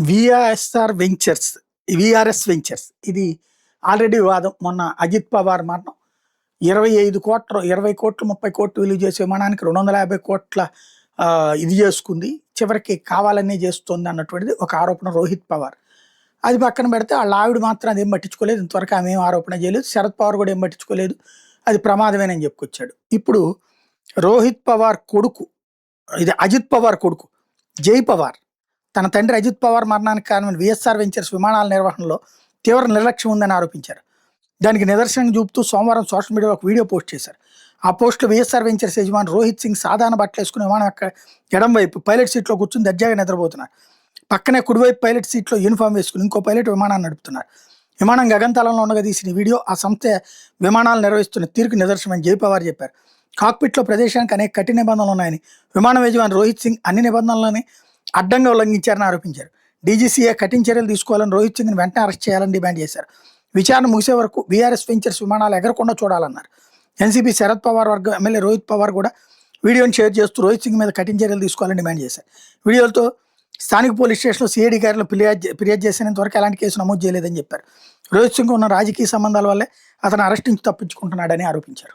విఆర్ఎస్ఆర్ ventures, VRS ventures ఇది already వివాదం. మొన్న అజిత్ పవార్ మరణం 25 కోట్ల 20 కోట్లు 30 కోట్లు విలువ చేసే విమానానికి 250 కోట్ల ఇది చేసుకుంది, చివరికి కావాలనే చేస్తుంది అన్నటువంటిది ఒక ఆరోపణ రోహిత్ పవార్. అది పక్కన పెడితే వాళ్ళ ఆవిడ మాత్రం అదేం పట్టించుకోలేదు, ఇంతవరకు ఆమె ఏం ఆరోపణ చేయలేదు. శరద్ పవార్ కూడా ఏం పట్టించుకోలేదు, అది ప్రమాదమేనని చెప్పుకొచ్చాడు. ఇప్పుడు రోహిత్ పవార్ కొడుకు, ఇది అజిత్ పవార్ కొడుకు జై పవార్, తన తండ్రి అజిత్ పవార్ మరణానికి కారణమైన విఎస్ఆర్ వెంచర్స్ విమానాల నిర్వహణలో తీవ్ర నిర్లక్ష్యం ఉందని ఆరోపించారు. దానికి నిదర్శనం చూపుతూ సోమవారం సోషల్ మీడియాలో ఒక వీడియో పోస్ట్ చేశారు. ఆ పోస్టులో విఎస్ఆర్ వెంచర్స్ యజమాని రోహిత్ సింగ్ సాధారణ బట్టలు వేసుకుని విమానం ఎడం వైపు పైలట్ సీట్లో కూర్చుని దర్జాగా నిద్రపోతున్నారు. పక్కనే కుడివైపు పైలట్ సీట్లో యూనిఫామ్ వేసుకుని ఇంకో పైలట్ విమానాన్ని నడుపుతున్నారు. విమానం గగనతలంలో ఉండగా తీసిన వీడియో ఆ సంస్థ విమానాలు నిర్వహిస్తున్న తీరుకు నిదర్శనమని జై పవార్ చెప్పారు. కాక్పిట్లో ప్రదేశానికి అనేక కఠిన నిబంధనలు ఉన్నాయని, విమానం యజమాని రోహిత్ సింగ్ అన్ని నిబంధనలని అడ్డంగా ఉల్లంఘించారని ఆరోపించారు. డీజీసీఏ కఠిన చర్యలు తీసుకోవాలని, రోహిత్ సింగ్ని వెంటనే అరెస్ట్ చేయాలని డిమాండ్ చేశారు. విచారణ ముగిసే వరకు విఆర్ఎస్ వెంచర్స్ విమానాలు ఎగరకుండా చూడాలన్నారు. ఎన్సీపీ శరద్ పవార్ వర్గం ఎమ్మెల్యే రోహిత్ పవార్ కూడా వీడియోని షేర్ చేస్తూ రోహిత్ సింగ్ మీద కఠిన చర్యలు తీసుకోవాలని డిమాండ్ చేశారు. వీడియోలతో స్థానిక పోలీస్ స్టేషన్లో సిఐడి గారిలో ఫిర్యాదు చేసినంత వరకు ఎలాంటి కేసు నమోదు చేయలేదని చెప్పారు. రోహిత్ సింగ్ ఉన్న రాజకీయ సంబంధాల వల్లే అతను అరెస్ట్ నుంచి తప్పించుకుంటున్నాడని ఆరోపించారు.